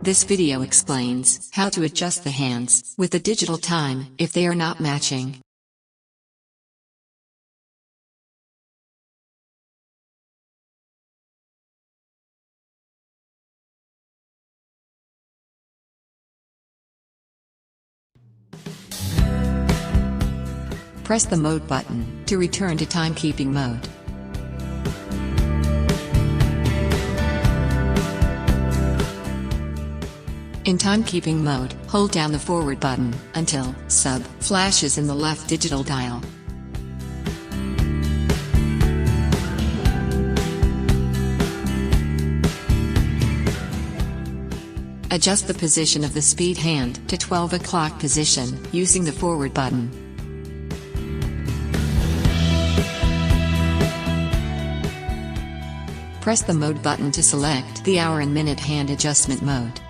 This video explains how to adjust the hands with the digital time if they are not matching. Press the mode button to return to timekeeping mode. In timekeeping mode, hold down the forward button until sub flashes in the left digital dial. Adjust the position of the speed hand to 12 o'clock position using the forward button. Press the mode button to select the hour and minute hand adjustment mode.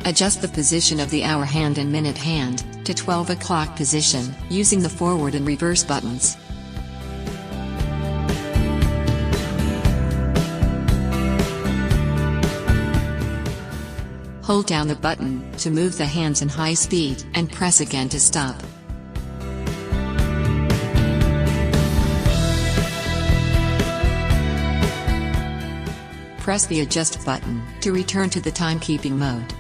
Adjust the position of the hour hand and minute hand to 12 o'clock position using the forward and reverse buttons. Hold down the button to move the hands in high speed and press again to stop. Press the adjust button to return to the timekeeping mode.